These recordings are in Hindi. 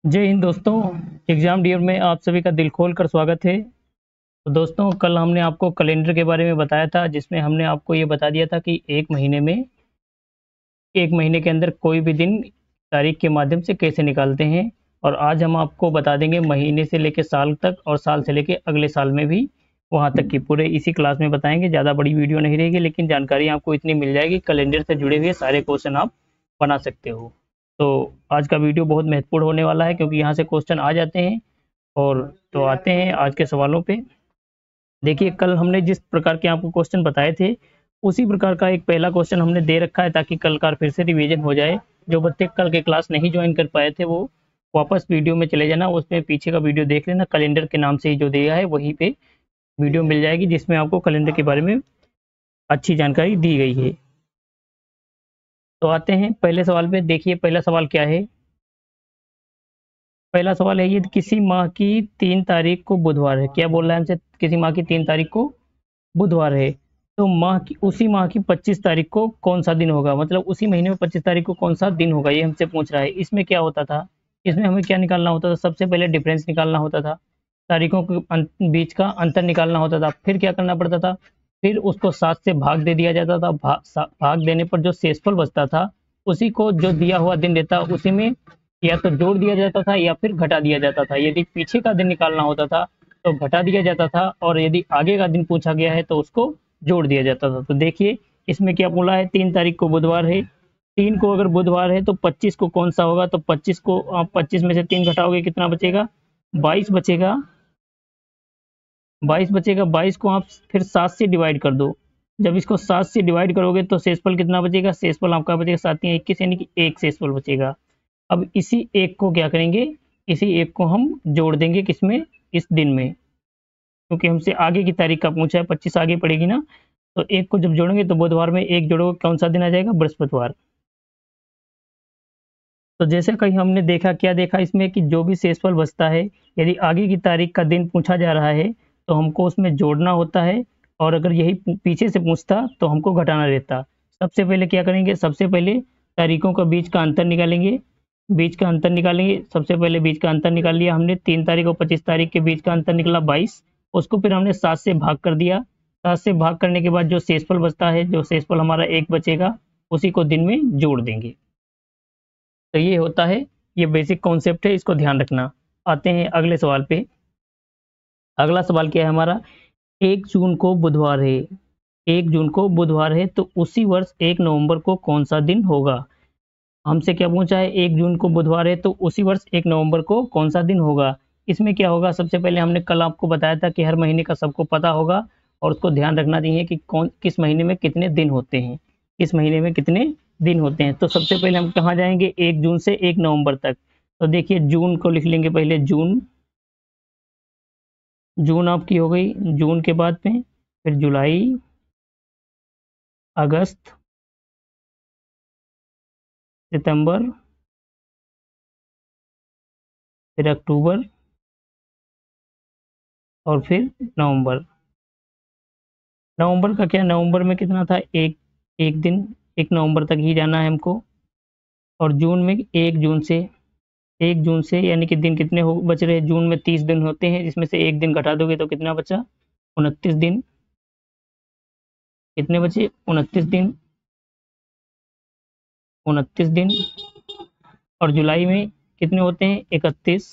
जय हिंद दोस्तों। एग्जाम डियर में आप सभी का दिल खोल कर स्वागत है। तो दोस्तों, कल हमने आपको कैलेंडर के बारे में बताया था, जिसमें हमने आपको ये बता दिया था कि एक महीने के अंदर कोई भी दिन तारीख के माध्यम से कैसे निकालते हैं। और आज हम आपको बता देंगे महीने से लेकर साल तक और साल से लेकर अगले साल में भी वहाँ तक की पूरे इसी क्लास में बताएंगे। ज़्यादा बड़ी वीडियो नहीं रहेगी, लेकिन जानकारी आपको इतनी मिल जाएगी, कैलेंडर से जुड़े हुए सारे क्वेश्चन आप बना सकते हो। तो आज का वीडियो बहुत महत्वपूर्ण होने वाला है, क्योंकि यहाँ से क्वेश्चन आ जाते हैं। और तो आते हैं आज के सवालों पे। देखिए, कल हमने जिस प्रकार के आपको क्वेश्चन बताए थे, उसी प्रकार का एक पहला क्वेश्चन हमने दे रखा है, ताकि कल का फिर से रिवीजन हो जाए। जो बच्चे कल के क्लास नहीं ज्वाइन कर पाए थे, वो वापस वीडियो में चले जाना, उसमें पीछे का वीडियो देख लेना। कैलेंडर के नाम से ही जो दिया है वहीं पे वीडियो मिल जाएगी, जिसमें आपको कैलेंडर के बारे में अच्छी जानकारी दी गई है। तो आते हैं पहले सवाल पे। देखिए, पहला सवाल क्या है। पहला सवाल है ये, किसी माह की 3 तारीख को बुधवार है। क्या बोल रहा है हमसे? किसी माह की 3 तारीख को बुधवार है। तो उसी माह की 25 तारीख को कौन सा दिन होगा, मतलब उसी महीने में 25 तारीख को कौन सा दिन होगा, ये हमसे पूछ रहा है। इसमें क्या होता था, इसमें हमें क्या निकालना होता था? सबसे पहले डिफरेंस निकालना होता था, तारीखों के बीच का अंतर निकालना होता था। फिर क्या करना पड़ता था? फिर उसको 7 से भाग दे दिया जाता था। भाग देने पर जो शेषफल बचता था, उसी को जो दिया हुआ दिन देता, उसी में या तो जोड़ दिया जाता था या फिर घटा दिया जाता था। यदि पीछे का दिन निकालना होता था तो घटा दिया जाता था, और यदि आगे का दिन पूछा गया है तो उसको जोड़ दिया जाता था। तो देखिए, इसमें क्या बोला है, 3 तारीख को बुधवार है। 3 को अगर बुधवार है तो 25 को कौन सा होगा? तो 25 को आप 25 में से 3 घटाओगे, कितना बचेगा? 22 बचेगा। 22 बचेगा। 22 को आप फिर 7 से डिवाइड कर दो। जब इसको 7 से डिवाइड करोगे तो शेषफल कितना बचेगा? शेषफल आपका बचेगा 7 या 21, यानी कि 1 शेषफल बचेगा। अब इसी एक को क्या करेंगे, इसी एक को हम जोड़ देंगे किसमें? इस दिन में, क्योंकि हमसे आगे की तारीख का पूछा है, 25 आगे पड़ेगी ना। तो एक को जब जोड़ेंगे तो बुधवार में एक जोड़ोगे, कौन सा दिन आ जाएगा? बृहस्पतिवार। तो जैसे कहीं हमने देखा, क्या देखा इसमें, कि जो भी शेषफल बचता है, यदि आगे की तारीख का दिन पूछा जा रहा है तो हमको उसमें जोड़ना होता है, और अगर यही पीछे से पूछता तो हमको घटाना रहता। सबसे पहले क्या करेंगे, सबसे पहले तारीखों का बीच का अंतर निकालेंगे। बीच का अंतर निकालेंगे, सबसे पहले बीच का अंतर निकाल लिया हमने। 3 तारीख और 25 तारीख के बीच का अंतर निकला 22। उसको फिर हमने 7 से भाग कर दिया। 7 से भाग करने के बाद जो शेषफल बचता है, जो शेषफल हमारा 1 बचेगा, उसी को दिन में जोड़ देंगे। तो ये होता है, ये बेसिक कॉन्सेप्ट है, इसको ध्यान रखना। आते हैं अगले सवाल पे। अगला सवाल क्या है हमारा, 1 जून को बुधवार है। 1 जून को बुधवार है, तो उसी वर्ष 1 नवंबर को कौन सा दिन होगा? हमसे क्या पूछा है, 1 जून को बुधवार है तो उसी वर्ष 1 नवंबर को कौन सा दिन होगा? इसमें क्या होगा, सबसे पहले हमने कल आपको बताया था कि हर महीने का सबको पता होगा, और उसको ध्यान रखना चाहिए कि किस महीने में कितने दिन होते हैं, किस महीने में कितने दिन होते हैं। तो सबसे पहले हम कहाँ जाएंगे, 1 जून से 1 नवंबर तक। तो देखिए, जून को लिख लेंगे पहले, जून। जून आपकी हो गई। जून के बाद में फिर जुलाई, अगस्त, सितंबर, फिर अक्टूबर, और फिर नवंबर। नवंबर का क्या, नवंबर में कितना था, एक एक दिन। 1 नवंबर तक ही जाना है हमको। और जून में 1 जून से यानी कि दिन कितने हो बच रहे हैं, जून में 30 दिन होते हैं, जिसमें से एक दिन घटा दोगे तो कितना बचा? 29 दिन। कितने बचे? 29 दिन। 29 दिन। और जुलाई में कितने होते हैं? 31।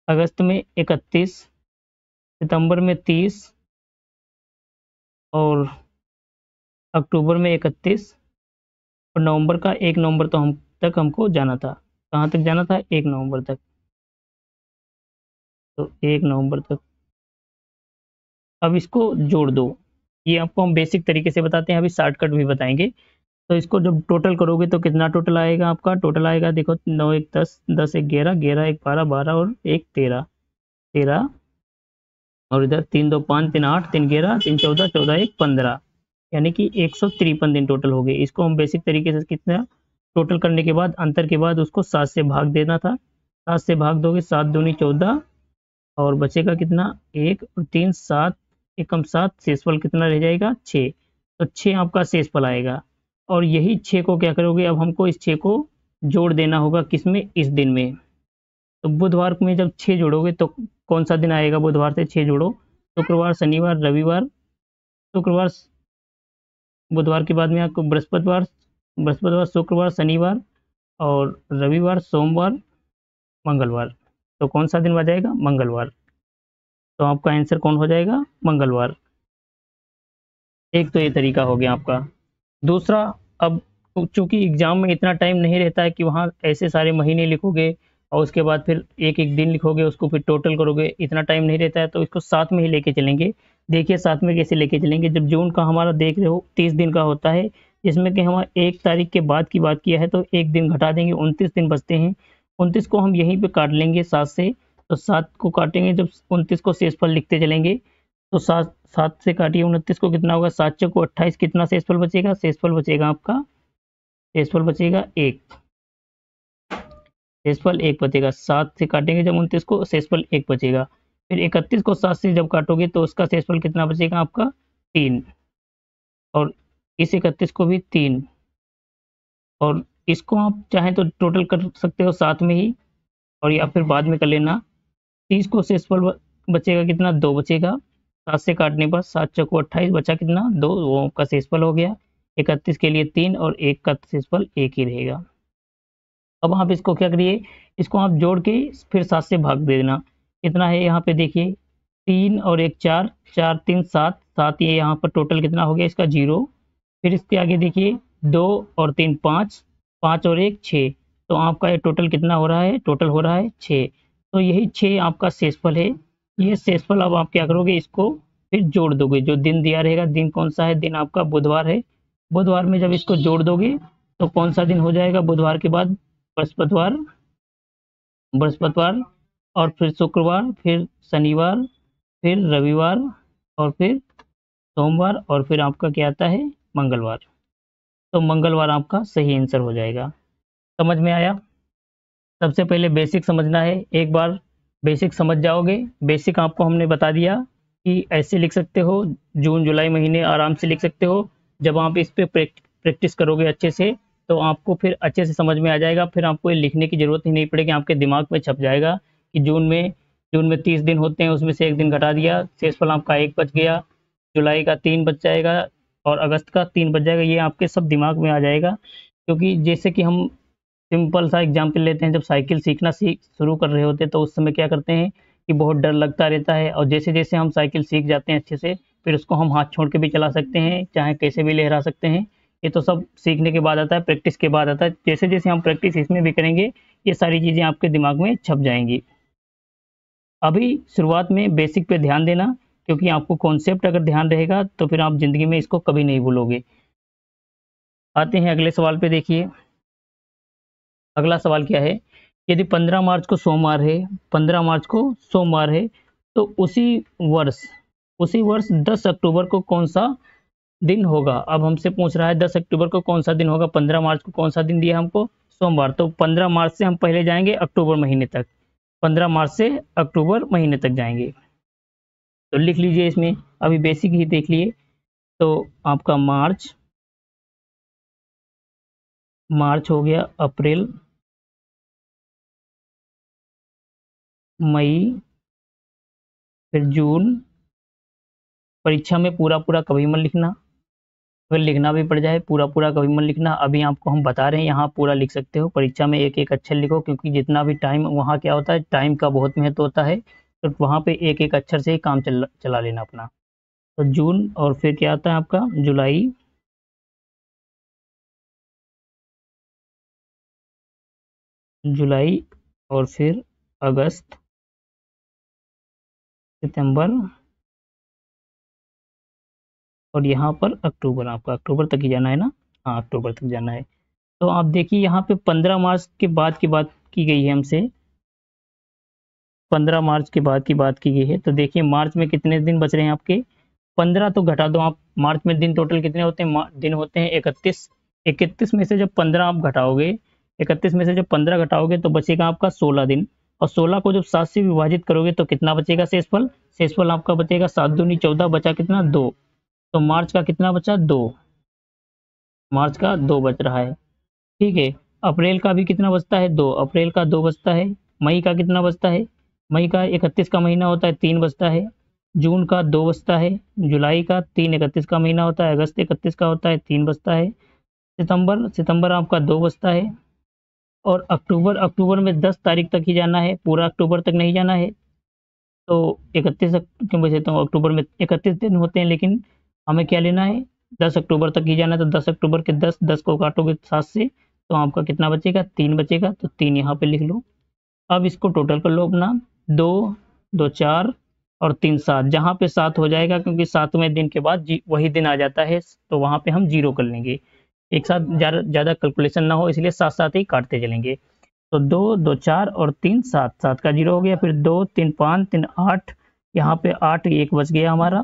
अगस्त में 31। सितंबर में 30। और अक्टूबर में 31। और नवंबर का 1 नवंबर तो हम तक हमको जाना था। कहाँ तक जाना था? 1 नवंबर तक। तो 1 नवंबर तक। अब इसको जोड़ दो। ये आपको हम बेसिक तरीके से बताते हैं, अभी शॉर्टकट भी बताएंगे। तो इसको जब टोटल करोगे तो कितना टोटल आएगा आपका? टोटल आएगा, देखो, 9 1 10, 10 1 11, 11 1 12, 12 और 1 13, 13। और इधर 3 2 5 3 8, 3 11, 3 14, 14 1 15, यानी कि 153 दिन टोटल हो गए। इसको हम बेसिक तरीके से कितना टोटल करने के बाद, अंतर के बाद उसको 7 से भाग देना था। 7 से भाग दोगे, 7 दूनी 14, और बचेगा कितना? 1 और 3 7, एकम 7, शेषफल कितना रह जाएगा? 6। तो 6 आपका शेषफल आएगा। और यही 6 को क्या करोगे, अब हमको इस 6 को जोड़ देना होगा, किसमें? इस दिन में। तो बुधवार में जब 6 जोड़ोगे तो कौन सा दिन आएगा? बुधवार से 6 जोड़ो, शुक्रवार, शनिवार, रविवार, शुक्रवार, बुधवार के बाद में आपको बृहस्पतिवार, बृहस्पतिवार, शुक्रवार, शनिवार और रविवार, सोमवार, मंगलवार। तो कौन सा दिन आ जाएगा? मंगलवार। तो आपका आंसर कौन हो जाएगा? मंगलवार। एक तो ये तरीका हो गया आपका। दूसरा, अब चूंकि एग्जाम में इतना टाइम नहीं रहता है कि वहाँ ऐसे सारे महीने लिखोगे और उसके बाद फिर एक एक दिन लिखोगे, उसको फिर टोटल करोगे, इतना टाइम नहीं रहता है, तो इसको साथ में ही लेके चलेंगे। देखिए साथ में कैसे लेके चलेंगे। जब जून का हमारा देख रहे हो 30 दिन का होता है, जिसमें कि हम 1 तारीख के बाद की बात किया है, तो एक दिन घटा देंगे, 29 दिन बचते हैं। 29 को हम यहीं पे काट लेंगे 7 से, तो 7 को काटेंगे, जब 29 को शेषफल लिखते चलेंगे तो 7 से काटिए 29 को, कितना होगा? 7 चौको 28, कितना शेषफल बचेगा? शेषफल बचेगा आपका, शेषफल बचेगा 1, शेषफल 1 बचेगा। 7 से काटेंगे जब 29 को, शेषफल 1 बचेगा। फिर 31 को 7 से जब काटोगे तो उसका शेषफल कितना बचेगा आपका? 3। और इस 31 को भी 3, और इसको आप चाहें तो टोटल कर सकते हो साथ में ही, और या फिर बाद में कर लेना। 30 को शेषफल बचेगा कितना? 2 बचेगा। 7 से काटने पर 7 चौको 28 बचा कितना? 2, वो का शेषफल हो गया। 31 के लिए 3 और 1 का शेषफल 1 ही रहेगा। अब आप इसको क्या करिए, इसको आप जोड़ के फिर 7 से भाग दे देना। कितना है यहाँ पे देखिए, 3 और 1 4, 4 3 7, 7 ये यहाँ पर टोटल कितना हो गया इसका? 0। फिर इसके आगे देखिए 2 और 3 5, 5 और 1 6, तो आपका ये टोटल कितना हो रहा है? टोटल हो रहा है 6। तो यही 6 आपका शेषफल है। ये शेषफल अब आप क्या करोगे, इसको फिर जोड़ दोगे। जो दिन दिया रहेगा, दिन कौन सा है? दिन आपका बुधवार है। बुधवार में जब इसको जोड़ दोगे तो कौन सा दिन हो जाएगा बुधवार के बाद? बृहस्पतिवार, बृहस्पतिवार और फिर शुक्रवार, फिर शनिवार, फिर रविवार और फिर सोमवार, और फिर आपका क्या आता है? मंगलवार। तो मंगलवार आपका सही आंसर हो जाएगा। समझ में आया? सबसे पहले बेसिक समझना है। एक बार बेसिक समझ जाओगे, बेसिक आपको हमने बता दिया कि ऐसे लिख सकते हो, जून जुलाई महीने आराम से लिख सकते हो। जब आप इस पे प्रैक्टिस करोगे अच्छे से, तो आपको फिर अच्छे से समझ में आ जाएगा। फिर आपको ये लिखने की ज़रूरत ही नहीं पड़ेगी, आपके दिमाग में छप जाएगा कि जून में 30 दिन होते हैं, उसमें से एक दिन घटा दिया, शेषफल आपका 1 बच गया, जुलाई का 3 बच जाएगा और अगस्त का 3 बच जाएगा। ये आपके सब दिमाग में आ जाएगा। क्योंकि जैसे कि हम सिंपल सा एग्जाम्पल लेते हैं, जब साइकिल सीखना शुरू कर रहे होते हैं तो उस समय क्या करते हैं कि बहुत डर लगता रहता है, और जैसे जैसे हम साइकिल सीख जाते हैं अच्छे से, फिर उसको हम हाथ छोड़ के भी चला सकते हैं, चाहे कैसे भी लहरा सकते हैं। ये तो सब सीखने के बाद आता है, प्रैक्टिस के बाद आता है। जैसे जैसे हम प्रैक्टिस इसमें भी करेंगे, ये सारी चीज़ें आपके दिमाग में छप जाएंगी। अभी शुरुआत में बेसिक पे ध्यान देना, क्योंकि आपको कॉन्सेप्ट अगर ध्यान रहेगा तो फिर आप ज़िंदगी में इसको कभी नहीं भूलोगे। आते हैं अगले सवाल पे। देखिए अगला सवाल क्या है, यदि 15 मार्च को सोमवार है, 15 मार्च को सोमवार है, तो उसी वर्ष 10 अक्टूबर को कौन सा दिन होगा? अब हमसे पूछ रहा है 10 अक्टूबर को कौन सा दिन होगा। 15 मार्च को कौन सा दिन दिया हमको? सोमवार। तो 15 मार्च से हम पहले जाएंगे अक्टूबर महीने तक, 15 मार्च से अक्टूबर महीने तक जाएंगे। तो लिख लीजिए इसमें, अभी बेसिक ही देख लिए। तो आपका मार्च हो गया, अप्रैल, मई, फिर जून। परीक्षा में पूरा पूरा कभी मत लिखना, अगर लिखना भी पड़ जाए पूरा पूरा कभी मत लिखना। अभी आपको हम बता रहे हैं, यहाँ पूरा लिख सकते हो। परीक्षा में एक एक अक्षर लिखो, क्योंकि जितना भी टाइम वहाँ क्या होता है, टाइम का बहुत महत्व होता है। तो वहाँ पे एक एक अक्षर से ही काम चला लेना अपना। तो जून, और फिर क्या आता है आपका? जुलाई, जुलाई और फिर अगस्त, सितंबर, और यहाँ पर अक्टूबर। आपका अक्टूबर तक ही जाना है ना? हाँ, अक्टूबर तक जाना है। तो आप देखिए यहाँ पे 15 मार्च के बाद की बात की गई है हमसे, 15 मार्च के बाद की बात की गई है। तो देखिए मार्च में कितने दिन बच रहे हैं आपके? 15 तो घटा दो आप। मार्च में दिन टोटल कितने होते हैं? दिन होते हैं 31। 31 में से जब 15 आप घटाओगे, 31 में से जब 15 घटाओगे तो बचेगा आपका 16 दिन। और 16 को जब 7 से विभाजित करोगे तो कितना बचेगा शेषफल? शेषफल आपका बचेगा 7 दूनी 14, बचा कितना? 2। तो मार्च का कितना बचा? 2। मार्च का 2 बच रहा है। ठीक है। अप्रैल का भी कितना बचता है? 2। अप्रैल का 2 बचता है। मई का कितना बचता है, मई का 31 का महीना होता है 3 बचता है, जून का 2 बचता है, जुलाई का 3 31 का महीना होता है, अगस्त 31 का होता है 3 बचता है, सितंबर आपका 2 बचता है, और अक्टूबर में 10 तारीख तक ही जाना है, पूरा अक्टूबर तक नहीं जाना है। तो 31 क्यों बचे, तो अक्टूबर में 31 दिन होते हैं, लेकिन हमें क्या लेना है, 10 अक्टूबर तक ही जाना है। तो 10 अक्टूबर के 10 को काटोगे 7 से, तो आपका कितना बचेगा, 3 बचेगा, तो 3 यहाँ पे लिख लो। अब इसको टोटल कर लो अपना, 2 2 4 और 3 7, जहाँ पे 7 हो जाएगा क्योंकि 7वें दिन के बाद वही दिन आ जाता है, तो वहाँ पे हम 0 कर लेंगे। एक साथ ज़्यादा कैलकुलेशन ना हो, इसलिए साथ साथ ही काटते चलेंगे। तो 2 2 4 और 3 7, 7 का 0 हो गया, फिर 2 3 5 3 8, यहाँ पे 8 1 बच गया हमारा,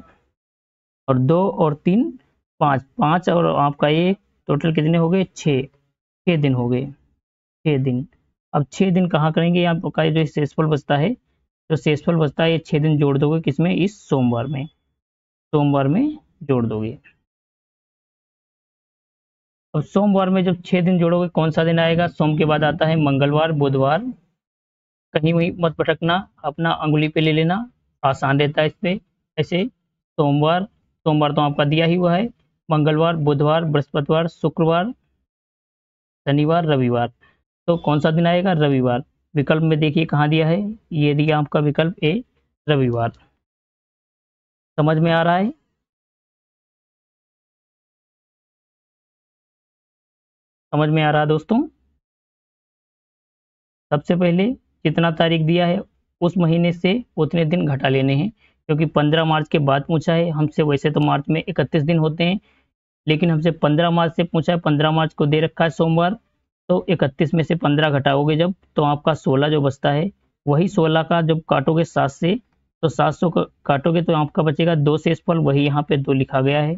और 2 और 3 5, 5 और आपका 1, टोटल कितने हो गए, 6 दिन हो गए, 6 दिन। अब 6 दिन कहाँ करेंगे, आपका जो शेषफल बचता है, जो शेषफल बचता है, ये 6 दिन जोड़ दोगे किसमें, इस सोमवार में जोड़ दोगे। और सोमवार में जब 6 दिन जोड़ोगे, कौन सा दिन आएगा, सोम के बाद आता है मंगलवार, बुधवार, कहीं वहीं मत भटकना, अपना अंगुली पे ले लेना, आसान रहता है इस पे। ऐसे सोमवार तो आपका दिया ही हुआ है, मंगलवार, बुधवार, बृहस्पतिवार, शुक्रवार, शनिवार, रविवार। तो कौन सा दिन आएगा, रविवार। विकल्प में देखिए कहाँ दिया है, ये दिया आपका विकल्प ए, रविवार। समझ में आ रहा है, समझ में आ रहा है दोस्तों। सबसे पहले जितना तारीख दिया है उस महीने से उतने दिन घटा लेने हैं, क्योंकि 15 मार्च के बाद पूछा है हमसे। वैसे तो मार्च में 31 दिन होते हैं, लेकिन हमसे 15 मार्च से पूछा है, 15 मार्च को दे रखा है सोमवार, तो 31 में से 15 घटाओगे जब, तो आपका 16 जो बचता है, वही 16 का जब काटोगे 7 से, तो 700 काटोगे तो आपका बचेगा 2 शेषफल, वही यहाँ पे 2 लिखा गया है।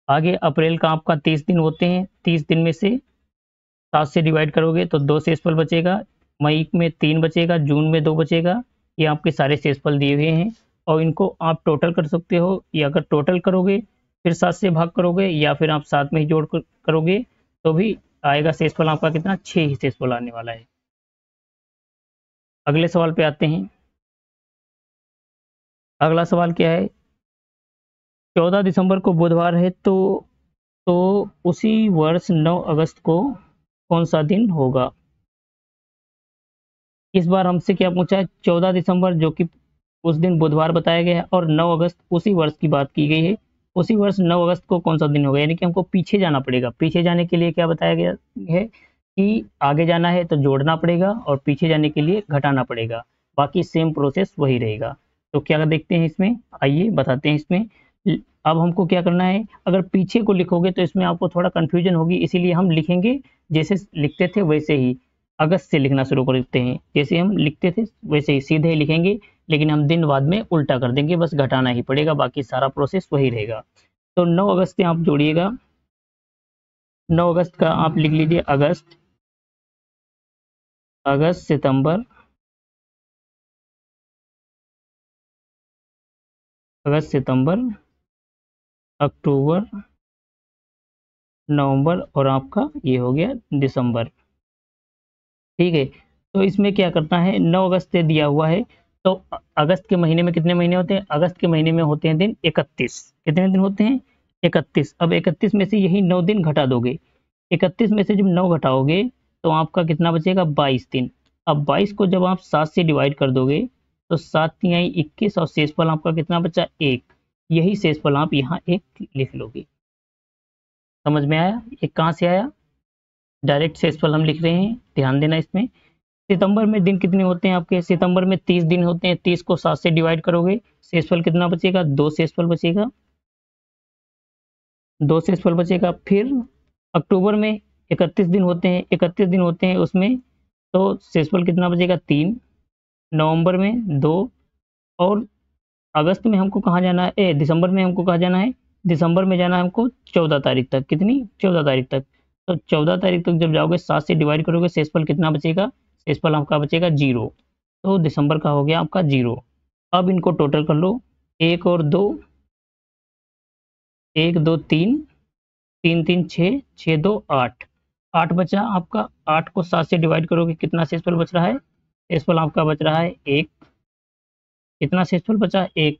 आगे अप्रैल का आपका 30 दिन होते हैं, 30 दिन में से 7 से डिवाइड करोगे तो 2 शेषफल बचेगा, मई में 3 बचेगा, जून में 2 बचेगा। ये आपके सारे शेषफल दिए हुए हैं, और इनको आप टोटल कर सकते हो, या अगर टोटल करोगे फिर 7 से भाग करोगे, या फिर आप साथ में ही जोड़ करोगे तो भी आएगा शेषफल आपका कितना, 6 ही शेषफल आने वाला है। अगले सवाल पे आते हैं। अगला सवाल क्या है, 14 दिसंबर को बुधवार है, तो उसी वर्ष 9 अगस्त को कौन सा दिन होगा। इस बार हमसे क्या पूछा है, 14 दिसंबर जो कि उस दिन बुधवार बताया गया है, और 9 अगस्त उसी वर्ष की बात की गई है। उसी वर्ष 9 अगस्त को कौन सा दिन होगा, यानी कि हमको पीछे जाना पड़ेगा। पीछे जाने के लिए क्या बताया गया है कि आगे जाना है तो जोड़ना पड़ेगा, और पीछे जाने के लिए घटाना पड़ेगा, बाकी सेम प्रोसेस वही रहेगा। तो क्या देखते हैं इसमें, आइए बताते हैं इसमें। अब हमको क्या करना है, अगर पीछे को लिखोगे तो इसमें आपको थोड़ा कंफ्यूजन होगी, इसीलिए हम लिखेंगे जैसे लिखते थे वैसे ही, अगस्त से लिखना शुरू कर देते हैं, जैसे हम लिखते थे वैसे ही सीधे ही लिखेंगे, लेकिन हम दिन बाद में उल्टा कर देंगे, बस घटाना ही पड़ेगा, बाकी सारा प्रोसेस वही रहेगा। तो 9 अगस्त से आप जोड़िएगा, 9 अगस्त का आप लिख लीजिए, अगस्त सितंबर, अक्टूबर, नवंबर, और आपका ये हो गया दिसंबर। ठीक है, तो इसमें क्या करना है, 9 अगस्त से दिया हुआ है, तो अगस्त के महीने में कितने महीने होते हैं, अगस्त के महीने में होते हैं दिन 31। कितने दिन होते हैं, 31। अब 31 में से यही 9 दिन घटा दोगे, 31 में से जब 9 घटाओगे तो आपका कितना बचेगा, 22 दिन। अब 22 को जब आप 7 से डिवाइड कर दोगे तो 7 तिहाई 21, और शेषफल आपका कितना बचा, 1। यही शेषफल आप यहाँ 1 लिख लोगे। समझ में आया, ये कहाँ से आया, डायरेक्ट शेषफल हम लिख रहे हैं, ध्यान देना इसमें। सितंबर में दिन कितने होते हैं आपके, सितंबर में 30 दिन होते हैं, 30 को 7 से डिवाइड करोगे, शेषफल कितना बचेगा, 2 शेषफल बचेगा, 2 शेषफल बचेगा। फिर अक्टूबर में 31 दिन होते हैं, 31 दिन होते हैं उसमें, तो शेषफल कितना बचेगा, 3। नवंबर में 2, और अगस्त में हमको कहाँ जाना है, दिसंबर में हमको कहाँ जाना है, दिसंबर में जाना है हमको 14 तारीख तक। कितनी, 14 तारीख तक। तो 14 तारीख तक जब जाओगे 7 से डिवाइड करोगे, शेषफल कितना बचेगा, शेषफल आपका बचेगा 0। तो दिसंबर का हो गया आपका 0। अब इनको टोटल कर लो, 1 और 2, 1 2 3, 3 3 6, 6 2 8, 8 बचा आपका, 8 को 7 से डिवाइड करोगे कितना शेषफल बच रहा है? शेषफल आपका बच रहा है 1। कितना शेषफल बचा? 1।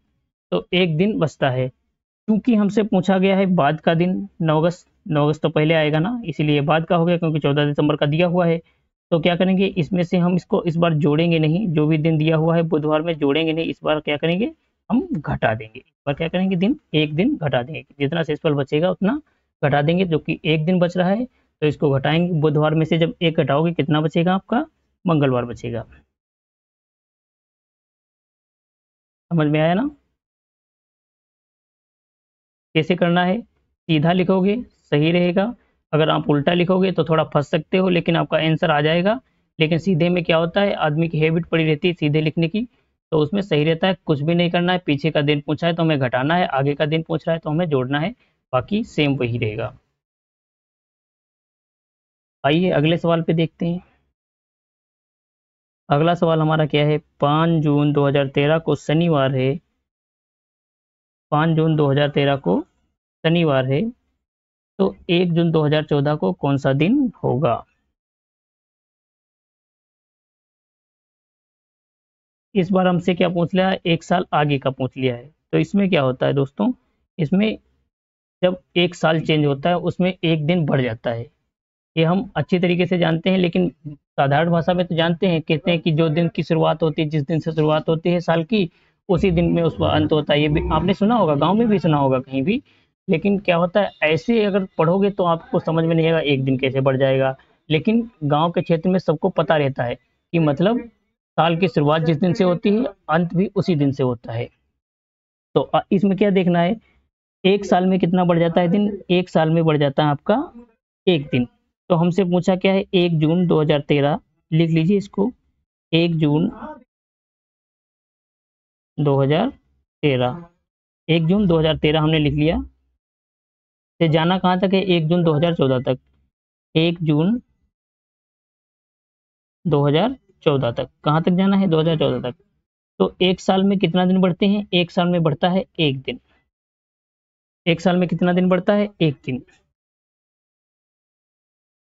तो 1 दिन बचता है। क्योंकि हमसे पूछा गया है बाद का दिन 9 अगस्त, 9 अगस्त तो पहले आएगा ना, इसीलिए बाद का हो गया, क्योंकि 14 दिसंबर का दिया हुआ है। तो क्या करेंगे, इसमें से हम इसको इस बार जोड़ेंगे नहीं, जो भी दिन दिया हुआ है बुधवार में जोड़ेंगे नहीं, इस बार क्या करेंगे, हम घटा देंगे। इस बार क्या करेंगे, दिन एक दिन घटा देंगे, जितना शेषफल बचेगा उतना घटा देंगे, जो कि एक दिन बच रहा है तो इसको घटाएंगे। बुधवार में से जब एक घटाओगे कितना बचेगा आपका? मंगलवार बचेगा। समझ में आया ना? कैसे करना है? सीधा लिखोगे सही रहेगा, अगर आप उल्टा लिखोगे तो थोड़ा फंस सकते हो, लेकिन आपका आंसर आ जाएगा। लेकिन सीधे में क्या होता है, आदमी की हैबिट पड़ी रहती है सीधे लिखने की, तो उसमें सही रहता है। कुछ भी नहीं करना है, पीछे का दिन पूछा है तो हमें घटाना है, आगे का दिन पूछ रहा है तो हमें जोड़ना है, बाकी सेम वही रहेगा। आइए अगले सवाल पे देखते हैं। अगला सवाल हमारा क्या है, 5 जून 2013 को शनिवार है, 5 जून 2013 को शनिवार है, तो 1 जून 2014 को कौन सा दिन होगा? इस बार हमसे क्या पूछ लिया है, एक साल आगे का पूछ लिया है। तो इसमें क्या होता है दोस्तों, इसमें जब एक साल चेंज होता है उसमें एक दिन बढ़ जाता है, ये हम अच्छी तरीके से जानते हैं। लेकिन साधारण भाषा में तो जानते हैं, कहते हैं कि जो दिन की शुरुआत होती है, जिस दिन से शुरुआत होती है साल की, उसी दिन में उसका अंत होता है। ये भी आपने सुना होगा, गांव में भी सुना होगा कहीं भी। लेकिन क्या होता है, ऐसे अगर पढ़ोगे तो आपको समझ में नहीं आएगा एक दिन कैसे बढ़ जाएगा। लेकिन गांव के क्षेत्र में सबको पता रहता है कि मतलब साल की शुरुआत जिस दिन से होती है, अंत भी उसी दिन से होता है। तो इसमें क्या देखना है, एक साल में कितना बढ़ जाता है दिन? एक साल में बढ़ जाता है आपका एक दिन। तो हमसे पूछा क्या है, 1 जून 2013, लिख लीजिए इसको, 1 जून 2013, 1 जून 2013 हमने लिख लिया। से जाना कहाँ तक है, 1 जून 2014 तक, 1 जून 2014 तक, कहाँ तक जाना है, 2014 तक। तो एक साल में कितना दिन बढ़ते हैं, एक साल में बढ़ता है एक दिन। एक साल में कितना दिन बढ़ता है, एक दिन।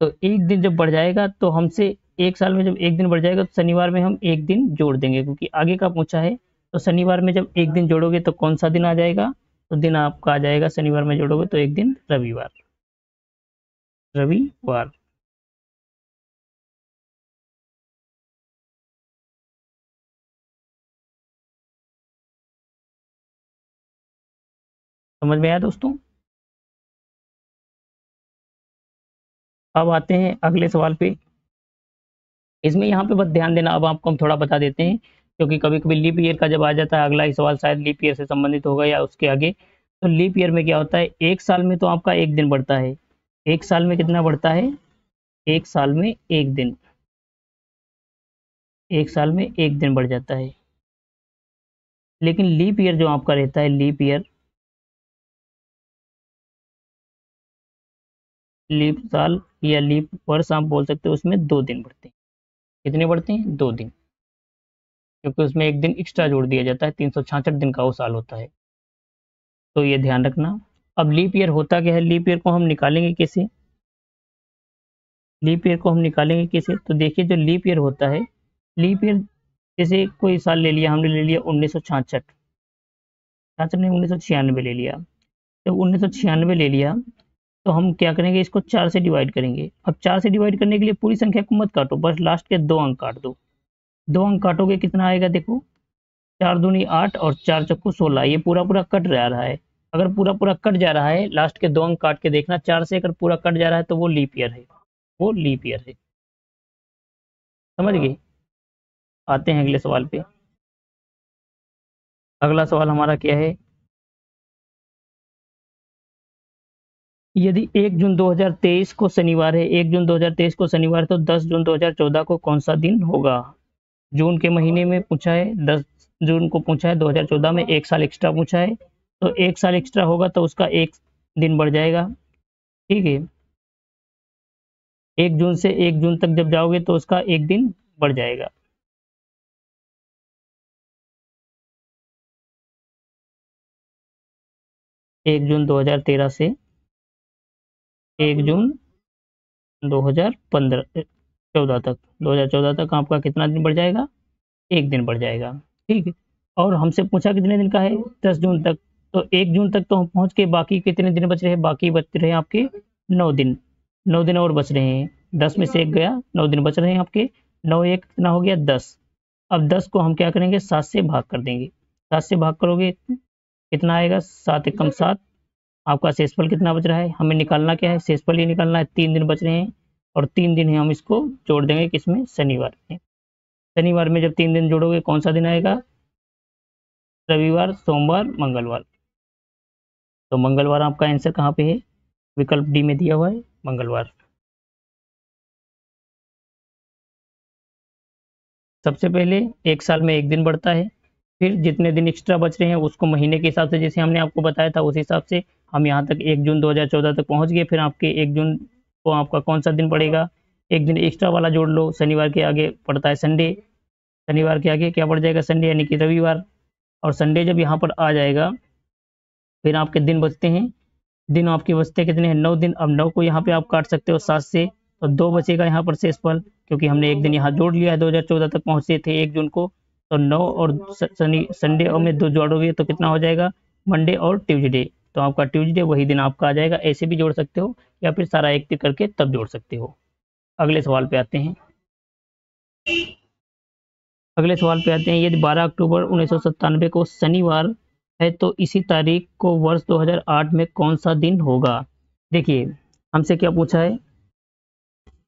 तो एक दिन जब बढ़ जाएगा तो हमसे, एक साल में जब एक दिन बढ़ जाएगा तो शनिवार में हम एक दिन जोड़ देंगे, क्योंकि आगे का पूछा है। तो शनिवार में जब एक दिन जोड़ोगे तो कौन सा दिन आ जाएगा? तो दिन आपका आ जाएगा, शनिवार में जोड़ोगे तो एक दिन रविवार। रविवार। समझ में आया दोस्तों? अब आते हैं अगले सवाल पे। इसमें यहाँ पे बस ध्यान देना, अब आपको हम थोड़ा बता देते हैं, क्योंकि कभी कभी लीप ईयर का जब आ जाता है, अगला ही सवाल शायद लीप ईयर से संबंधित होगा या उसके आगे। तो लीप ईयर में क्या होता है, एक साल में तो आपका एक दिन बढ़ता है। एक साल में कितना बढ़ता है? एक साल में एक दिन। एक साल में एक दिन बढ़ जाता है। लेकिन लीप ईयर जो आपका रहता है, लीप ईयर, लीप साल या लीप वर्ष आप बोल सकते हो, उसमें 2 दिन बढ़ते हैं। कितने बढ़ते हैं? 2 दिन, क्योंकि उसमें एक दिन एक्स्ट्रा जोड़ दिया जाता है, 366 दिन का वो साल होता है। तो ये ध्यान रखना। अब लीप ईयर होता क्या है, लीप ईयर को हम निकालेंगे कैसे? लीप ईयर को हम निकालेंगे कैसे? तो देखिए, जो लीप ईयर होता है, लीप ईयर, जैसे कोई साल ले लिया, हमने ले लिया 1966, 66 नहीं, 1996 ले लिया। जब 1996 ले लिया, तो हम क्या करेंगे, इसको 4 से डिवाइड करेंगे। अब 4 से डिवाइड करने के लिए पूरी संख्या को मत काटो, बस लास्ट के 2 अंक काट दो। 2 अंक काटोगे कितना आएगा, देखो, 4 दूनी 8 और 4 चक्कू 16, ये पूरा पूरा कट जा रहा है। अगर पूरा पूरा कट जा रहा है, लास्ट के 2 अंक काट के देखना, 4 से अगर पूरा कट जा रहा है तो वो लीप ईयर है, वो लीप ईयर है। समझ गए? आते हैं अगले सवाल पे। अगला सवाल हमारा क्या है, यदि 1 जून 2023 को शनिवार है, 1 जून 2023 को शनिवार है, तो 10 जून 2014 को कौन सा दिन होगा? जून के महीने में पूछा है, 10 जून को पूछा है, 2014 में एक साल एक्स्ट्रा पूछा है, तो एक साल एक्स्ट्रा होगा तो उसका एक दिन बढ़ जाएगा। ठीक है, 1 जून से 1 जून तक जब जाओगे तो उसका एक दिन बढ़ जाएगा। 1 जून 2013 से 1 जून 2015 14 तक, 2014 तक आपका कितना दिन बढ़ जाएगा, एक दिन बढ़ जाएगा। ठीक है, और हमसे पूछा कितने दिन का है, 10 जून तक। तो 1 जून तक तो हम पहुंच के, बाकी कितने दिन बच रहे हैं, बाकी बच रहे हैं आपके 9 दिन। 9 दिन और बच रहे हैं, 10 में से एक गया, 9 दिन बच रहे हैं आपके। 9 एक कितना हो गया, 10। अब 10 को हम क्या करेंगे, 7 से भाग कर देंगे। 7 से भाग करोगे कितना आएगा, 7 एकम 7। आपका शेषफल कितना बच रहा है, हमें निकालना क्या है, शेषफल ये निकालना है। 3 दिन बच रहे हैं, और 3 दिन है, हम इसको जोड़ देंगे किसमें, शनिवार में। शनिवार में जब 3 दिन जोड़ोगे कौन सा दिन आएगा, रविवार, सोमवार, मंगलवार। तो मंगलवार आपका आंसर कहाँ पे है, विकल्प डी में दिया हुआ है, मंगलवार। सबसे पहले एक साल में एक दिन बढ़ता है, फिर जितने दिन एक्स्ट्रा बच रहे हैं उसको महीने के हिसाब से, जैसे हमने आपको बताया था उस हिसाब से हम यहाँ तक 1 जून 2014 तक पहुँच गए। फिर आपके 1 जून को आपका कौन सा दिन पड़ेगा, एक दिन एक्स्ट्रा वाला जोड़ लो, शनिवार के आगे पड़ता है संडे, शनिवार के आगे क्या पड़ जाएगा, संडे, यानी कि रविवार। और संडे जब यहाँ पर आ जाएगा, फिर आपके दिन बचते हैं, दिन आपके बचते कितने हैं, 9 दिन। अब 9 को यहाँ पे आप काट सकते हो 7 से, तो 2 बचेगा यहाँ पर शेषफल, क्योंकि हमने एक दिन यहाँ जोड़ लिया है, 2014 तक पहुँचे थे 1 जून को। तो 9 और शनि, संडे और में 2 जोड़ोगे तो कितना हो जाएगा, मंडे और ट्यूसडे। तो आपका ट्यूसडे वही दिन आपका आ जाएगा। ऐसे भी जोड़ सकते हो, या फिर सारा एक करके तब जोड़ सकते हो। अगले सवाल पे आते हैं। अगले सवाल पे आते हैं, यदि 12 अक्टूबर 1997 को शनिवार है तो इसी तारीख को वर्ष 2008 में कौन सा दिन होगा। देखिए हमसे क्या पूछा है,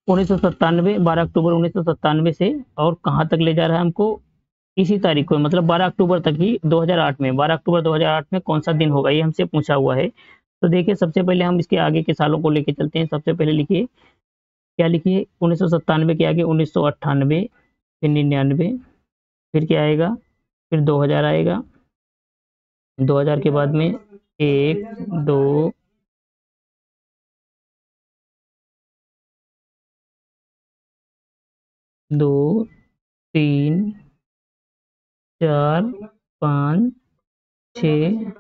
1997, 12 अक्टूबर 1997 से और कहाँ तक ले जा रहा है हमको, इसी तारीख को, मतलब 12 अक्टूबर तक ही 2008 में, 12 अक्टूबर 2008 में कौन सा दिन होगा, ये हमसे पूछा हुआ है। तो देखिए सबसे पहले हम इसके आगे के सालों को लेके चलते हैं। सबसे पहले लिखिए, क्या लिखिए, 1997 के आगे 1998, फिर 99, फिर क्या आएगा, फिर 2000 आएगा। 2000 के बाद में 1 2 2 3 4 5 6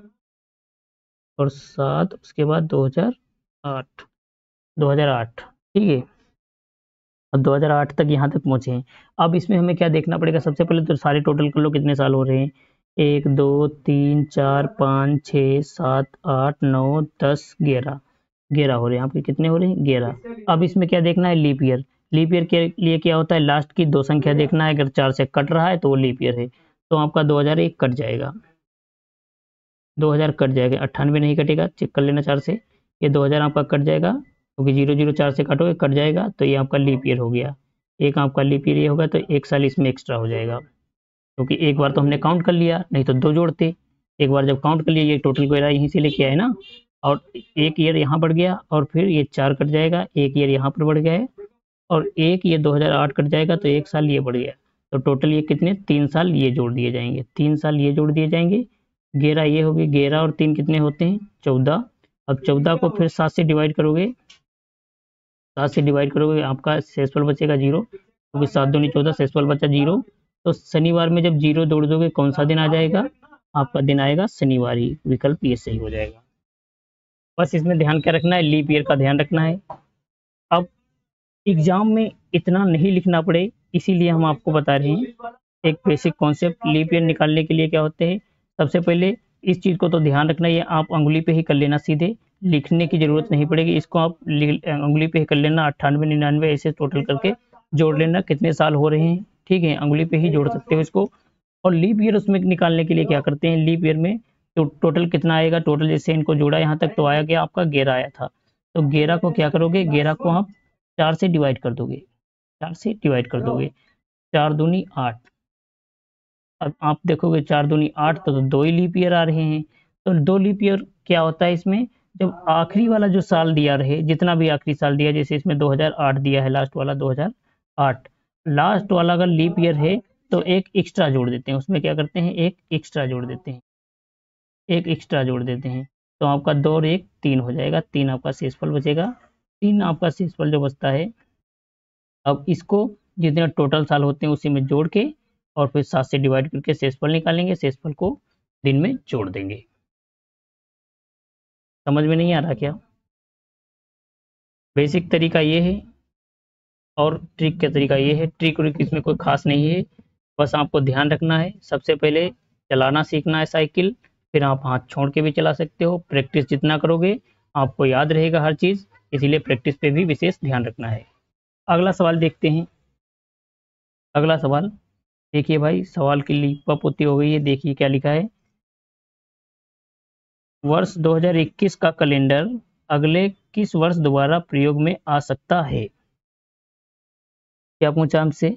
और 7, उसके बाद 2008, 2008। ठीक है, अब 2008 तक यहाँ तक पहुँचे हैं। अब इसमें हमें क्या देखना पड़ेगा, सबसे पहले तो सारे टोटल कर लो कितने साल हो रहे हैं, 1 2 3 4 5 6 7 8 9 10 11, 11 हो रहे हैं आपके, कितने हो रहे हैं, 11। अब इसमें क्या देखना है, लीप ईयर। लीप ईयर के लिए क्या होता है, लास्ट की 2 संख्या देखना है, अगर 4 से कट रहा है तो वो लीप ईयर है। तो आपका 2001 कट जाएगा, 2000 कट जाएगा, 98 नहीं कटेगा, चेक कर लेना 4 से, ये 2000 आपका कट जाएगा, क्योंकि 00 4 से काटोगे कट जाएगा, तो ये आपका लीप ईयर हो गया। एक आपका लीप ईयर ये होगा, तो 1 साल इसमें एक्स्ट्रा हो जाएगा, क्योंकि एक बार तो हमने काउंट कर लिया, नहीं तो 2 जोड़ते। एक बार जब काउंट कर लिया, ये टोटल को यहीं से लेके आए ना, और एक ईयर यहाँ बढ़ गया, और फिर ये 4 कट जाएगा, एक ईयर यहाँ पर बढ़ गया है, और एक ये 2008 कट जाएगा, तो 1 साल ये बढ़ गया। तो टोटल ये कितने, 3 साल ये जोड़ दिए जाएंगे, 3 साल ये जोड़ दिए जाएंगे। 11 ये हो गए, 11 और 3 कितने होते हैं, 14। अब 14 को फिर 7 से डिवाइड करोगे, 7 से डिवाइड करोगे आपका शेषफल बचेगा 0, क्योंकि 7 दूनी 14, शेषफल बचा 0। तो शनिवार में जब 0 जोड़ दोगे कौन सा दिन आ जाएगा, आपका दिन आएगा शनिवार ही, विकल्प ये सही हो जाएगा। बस इसमें ध्यान क्या रखना है, लीप ईयर का ध्यान रखना है। अब एग्जाम में इतना नहीं लिखना पड़े, इसीलिए हम आपको बता रहे हैं एक बेसिक कॉन्सेप्ट। लीप ईयर निकालने के लिए क्या होते हैं, सबसे पहले इस चीज़ को तो ध्यान रखना, ये आप अंगुली पे ही कर लेना, सीधे लिखने की जरूरत नहीं पड़ेगी, इसको आप अंगुली पे ही कर लेना। 98 99 ऐसे टोटल करके जोड़ लेना कितने साल हो रहे हैं, ठीक है, अंगुली पे ही जोड़ सकते हो इसको। और लीप ईयर उसमें निकालने के लिए क्या करते हैं, लीप ईयर में तो टोटल कितना आएगा, टोटल जैसे इनको जोड़ा यहाँ तक तो आया गया आपका 11 आया था। तो 11 को क्या करोगे, 11 को आप 4 से डिवाइड कर दोगे, 4 से डिवाइड कर दोगे, 4 दूनी 8। अब आप देखोगे 4 दूनी 8, तो 2 ही लीप ईयर आ रहे हैं। तो 2 लीप ईयर क्या होता है इसमें, जब आखिरी वाला जो साल दिया रहे, जितना भी आखिरी साल दिया, जैसे इसमें 2008 दिया है, लास्ट वाला 2008, लास्ट वाला अगर लीप ईयर है तो एक एक्स्ट्रा जोड़ देते हैं, उसमें क्या करते हैं, एक एक्स्ट्रा जोड़ देते हैं, एक एक्स्ट्रा जोड़ देते हैं। तो आपका 2 और 1 3 हो जाएगा, 3 आपका शेषफल बचेगा। 3 आपका शेषफल जो बचता है, अब इसको जितने टोटल साल होते हैं उसी में जोड़ के और फिर 7 से डिवाइड करके शेषफल निकालेंगे, शेषफल को दिन में जोड़ देंगे। समझ में नहीं आ रहा क्या, बेसिक तरीका ये है। और ट्रिक का तरीका ये है, ट्रिक व्रिक इसमें कोई खास नहीं है, बस आपको ध्यान रखना है। सबसे पहले चलाना सीखना है साइकिल, फिर आप हाथ छोड़ के भी चला सकते हो। प्रैक्टिस जितना करोगे आपको याद रहेगा हर चीज़, इसीलिए प्रैक्टिस पे भी विशेष ध्यान रखना है। अगला सवाल देखते हैं। अगला सवाल देखिए भाई, सवाल की लीप पोती हो गई है। देखिए क्या लिखा है, वर्ष 2021 का कैलेंडर अगले किस वर्ष दोबारा प्रयोग में आ सकता है? क्या पूछा हमसे?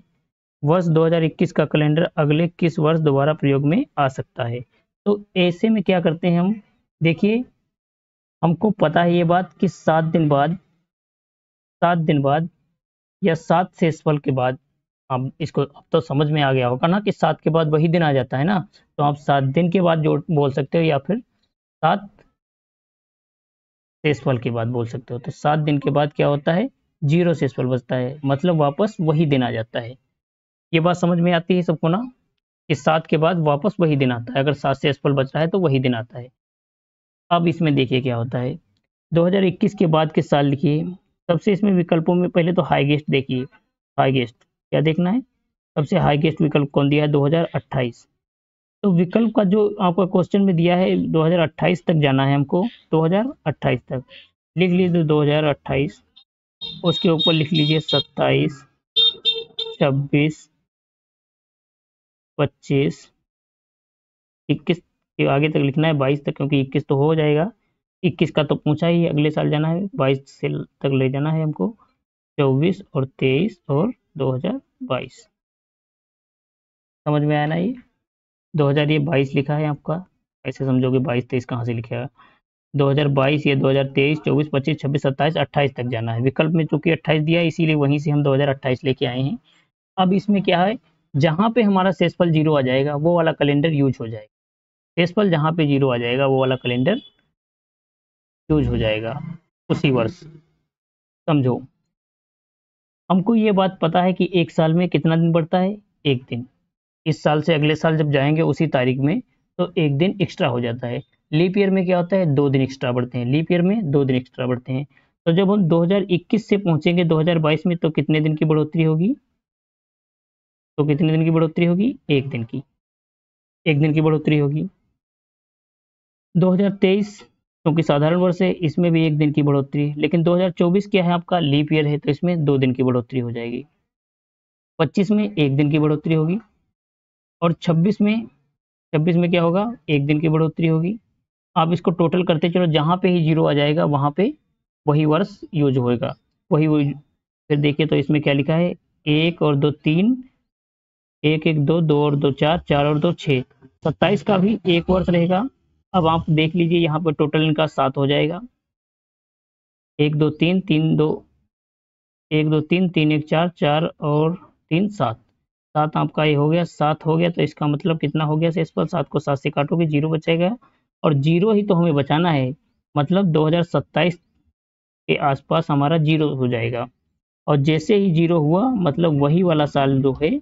वर्ष 2021 का कैलेंडर अगले किस वर्ष दोबारा प्रयोग में आ सकता है? तो ऐसे में क्या करते हैं हम, देखिए हमको पता है ये बात कि 7 दिन बाद या 7 शेषफल के बाद, अब इसको अब तो समझ में आ गया होगा ना कि 7 के बाद वही दिन आ जाता है ना, तो आप 7 दिन के बाद जोड़ बोल सकते हो या फिर 7 शेषफल के बाद बोल सकते हो। तो 7 दिन के बाद क्या होता है, 0 शेषफल बचता है, मतलब वापस वही दिन आ जाता है। ये बात समझ में आती है सबको ना, कि 7 के बाद वापस वही दिन आता है, अगर 7 शेषफल बच रहा है तो वही दिन आता है। अब इसमें देखिए क्या होता है, 2021 के बाद के साल लिखिए। सबसे इसमें विकल्पों में पहले तो हाईएस्ट देखिए, हाईएस्ट क्या देखना है, सबसे हाईएस्ट विकल्प कौन दिया है, 2028। तो विकल्प का जो आपका क्वेश्चन में दिया है 2028 तक जाना है हमको, 2028 तक लिख लीजिए 2028, उसके ऊपर लिख लीजिए 27, 26, 25, 21 के आगे तक लिखना है 22 तक, क्योंकि 21 तो हो जाएगा, 21 का तो पूछा ही, अगले साल जाना है, 22 से तक ले जाना है हमको, 24 और 23 और 2022। समझ में आया ना? ये 2000 ये 22 लिखा है आपका, ऐसे समझोगे 22-23 कहाँ से लिखेगा, 2022 ये 2023, 24, 25, 26, 27, 28 तक जाना है। विकल्प में चूंकि 28 दिया है इसीलिए वहीं से हम 2028 लेके आए हैं। अब इसमें क्या है, जहाँ पे हमारा शेषफल 0 आ जाएगा वो वाला कैलेंडर यूज हो जाएगा, शेषफल जहाँ पे 0 आ जाएगा वो वाला कैलेंडर यूज हो जाएगा उसी वर्ष। समझो, हमको ये बात पता है कि एक साल में कितना दिन बढ़ता है, एक दिन। इस साल से अगले साल जब जाएंगे उसी तारीख में तो एक दिन एक्स्ट्रा हो जाता है। लीप ईयर में क्या होता है, 2 दिन एक्स्ट्रा बढ़ते हैं, लीप ईयर में 2 दिन एक्स्ट्रा बढ़ते हैं। तो जब हम 2021 से पहुंचेंगे 2022 में तो कितने दिन की बढ़ोतरी होगी, तो कितने दिन की बढ़ोतरी होगी, एक दिन की, एक दिन की बढ़ोतरी होगी। 2023 क्योंकि साधारण वर्ष है इसमें भी एक दिन की बढ़ोतरी, लेकिन 2024 क्या है आपका, लीप ईयर है तो इसमें 2 दिन की बढ़ोतरी हो जाएगी। 25 में एक दिन की बढ़ोतरी होगी, और 26 में क्या होगा, एक दिन की बढ़ोतरी होगी। आप इसको टोटल करते चलो, जहाँ पे ही 0 आ जाएगा वहाँ पे वही वर्ष यूज होएगा, वही। फिर देखिए तो इसमें क्या लिखा है, 1 और 2 3, 1 1 2, 2 और 2 4, 4 और 2 6, 27 का भी एक वर्ष रहेगा। अब आप देख लीजिए यहाँ पर टोटल इनका 7 हो जाएगा, 1 2 3 3 2, 1 2 3 3 1 4, 4 और 3 7, 7 आपका ये हो गया, 7 हो गया तो इसका मतलब कितना हो गया शेषफल, 7 को 7 से काटोगे 0 बचेगा, और 0 ही तो हमें बचाना है, मतलब 2027 के आसपास हमारा 0 हो जाएगा। और जैसे ही 0 हुआ मतलब वही वाला साल जो है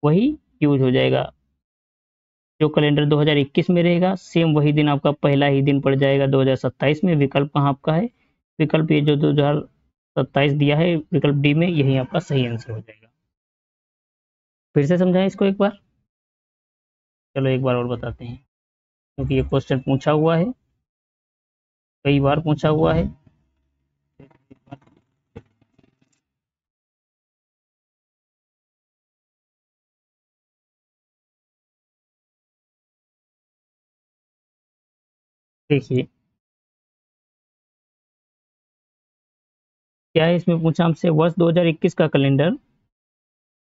वही यूज हो जाएगा, जो कैलेंडर 2021 में रहेगा सेम वही दिन आपका पहला ही दिन पड़ जाएगा 2027 में। विकल्प कहाँ आपका है, विकल्प ये जो 2027 दिया है विकल्प डी में, यही आपका सही आंसर हो जाएगा। फिर से समझाएं इसको एक बार, चलो एक बार और बताते हैं, क्योंकि ये क्वेश्चन पूछा हुआ है, कई बार पूछा हुआ है। देखिए क्या है, इसमें पूछा हमसे वर्ष 2021 का कैलेंडर,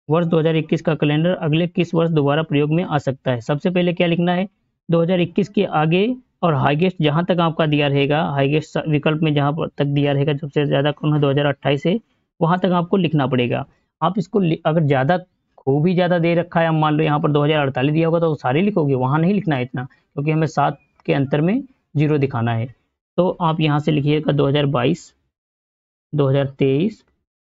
वर्ष 2021 का कैलेंडर अगले किस वर्ष दोबारा प्रयोग में आ सकता है। सबसे पहले क्या लिखना है, 2021 के आगे और हाईएस्ट जहां तक आपका दिया रहेगा, हाईएस्ट विकल्प में जहां तक दिया रहेगा सबसे ज्यादा कौन है 2028 है, वहां तक आपको लिखना पड़ेगा। आप इसको अगर ज्यादा खूब ही ज्यादा दे रखा है, मान लो यहाँ पर 2048 दिया होगा तो सारे लिखोगे, वहां नहीं लिखना है इतना, क्योंकि हमें 7 के अंतर में 0 दिखाना है। तो आप यहाँ से लिखिएगा 2022, 2023,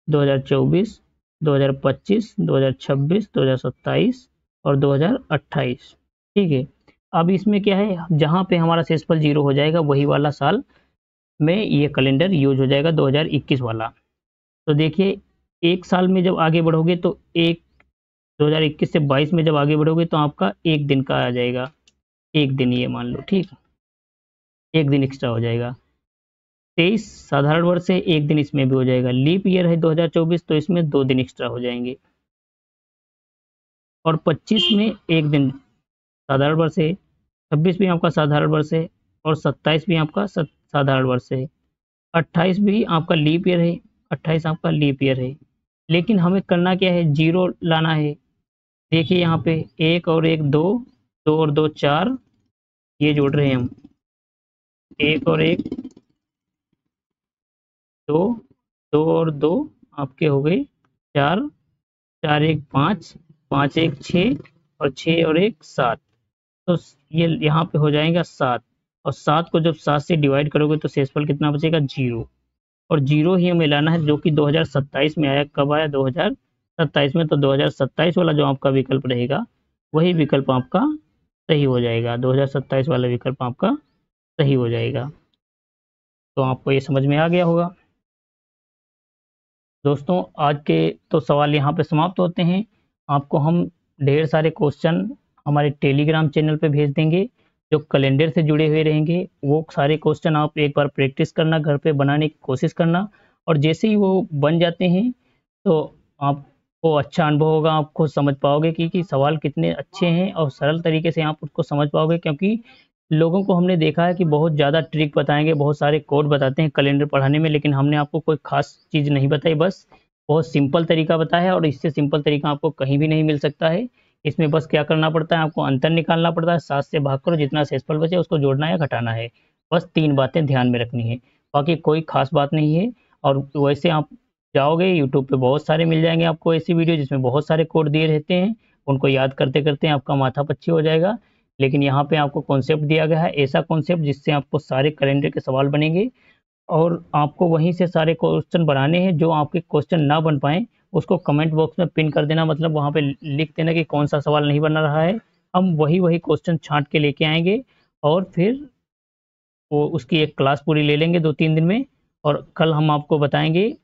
2024, 2025, 2026, 2027 और 2028। ठीक है, अब इसमें क्या है, जहाँ पे हमारा शेषफल 0 हो जाएगा वही वाला साल में ये कैलेंडर यूज हो जाएगा 2021 वाला। तो देखिए एक साल में जब आगे बढ़ोगे तो 2021 से 22 में जब आगे बढ़ोगे तो आपका एक दिन का आ जाएगा, एक दिन ये मान लो, ठीक, एक दिन एक्स्ट्रा हो जाएगा। 23 साधारण वर्ष है, एक दिन इसमें भी हो जाएगा। लीप ईयर है 2024, तो इसमें 2 दिन एक्स्ट्रा हो जाएंगे। और 25 में एक दिन साधारण वर्ष है, 26 भी आपका साधारण वर्ष है, और 27 भी आपका साधारण वर्ष है, 28 भी आपका लीप ईयर है, 28 आपका लीप ईयर है। लेकिन हमें करना क्या है, जीरो लाना है। देखिए यहाँ पे 1 और 1 2, 2 और 2 4, ये जोड़ रहे हैं हम, 1 और 1 2, 2 और 2 आपके हो गए 4, 4 1 5, 5 1 6, और 6 और 1 7, तो ये यहाँ पे हो जाएगा 7, और 7 को जब 7 से डिवाइड करोगे तो शेषफल कितना बचेगा, 0। और 0 ही हमें लाना है, जो कि 2027 में आया। कब आया, 2027 में। तो 2027 वाला जो आपका विकल्प रहेगा वही विकल्प आपका सही हो जाएगा, 2027 वाला विकल्प आपका सही हो जाएगा। तो आपको ये समझ में आ गया होगा। दोस्तों आज के तो सवाल यहाँ पे समाप्त होते हैं। आपको हम ढेर सारे क्वेश्चन हमारे टेलीग्राम चैनल पे भेज देंगे जो कैलेंडर से जुड़े हुए रहेंगे। वो सारे क्वेश्चन आप एक बार प्रैक्टिस करना, घर पे बनाने की कोशिश करना, और जैसे ही वो बन जाते हैं तो आपको अच्छा अनुभव होगा, आप खुद समझ पाओगे कि सवाल कितने अच्छे हैं, और सरल तरीके से आप उसको समझ पाओगे। क्योंकि लोगों को हमने देखा है कि बहुत ज़्यादा ट्रिक बताएंगे, बहुत सारे कोड बताते हैं कैलेंडर पढ़ाने में, लेकिन हमने आपको कोई खास चीज़ नहीं बताई, बस बहुत सिंपल तरीका बताया है, और इससे सिंपल तरीका आपको कहीं भी नहीं मिल सकता है। इसमें बस क्या करना पड़ता है, आपको अंतर निकालना पड़ता है, 7 से भाग करो, जितना शेषफल बचे उसको जोड़ना या घटाना है। बस 3 बातें ध्यान में रखनी है, बाकी कोई खास बात नहीं है। और वैसे आप जाओगे यूट्यूब पे बहुत सारे मिल जाएंगे आपको ऐसी वीडियो जिसमें बहुत सारे कोड दिए रहते हैं, उनको याद करते करते आपका माथा पच्ची हो जाएगा। लेकिन यहाँ पे आपको कॉन्सेप्ट दिया गया है, ऐसा कॉन्सेप्ट जिससे आपको सारे कैलेंडर के सवाल बनेंगे, और आपको वहीं से सारे क्वेश्चन बनाने हैं। जो आपके क्वेश्चन ना बन पाए उसको कमेंट बॉक्स में पिन कर देना, मतलब वहाँ पे लिख देना कि कौन सा सवाल नहीं बन रहा है। हम वही वही क्वेश्चन छांट के लेके आएंगे, और फिर वो उसकी एक क्लास पूरी ले लेंगे 2-3 दिन में। और कल हम आपको बताएंगे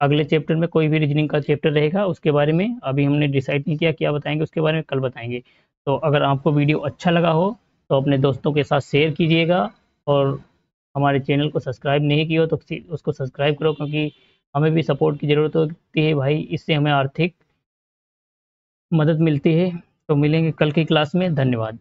अगले चैप्टर में, कोई भी रीजनिंग का चैप्टर रहेगा उसके बारे में। अभी हमने डिसाइड नहीं किया क्या बताएंगे उसके बारे में, कल बताएंगे। तो अगर आपको वीडियो अच्छा लगा हो तो अपने दोस्तों के साथ शेयर कीजिएगा, और हमारे चैनल को सब्सक्राइब नहीं किया हो तो उसको सब्सक्राइब करो, क्योंकि हमें भी सपोर्ट की ज़रूरत होती है भाई, इससे हमें आर्थिक मदद मिलती है। तो मिलेंगे कल की क्लास में, धन्यवाद।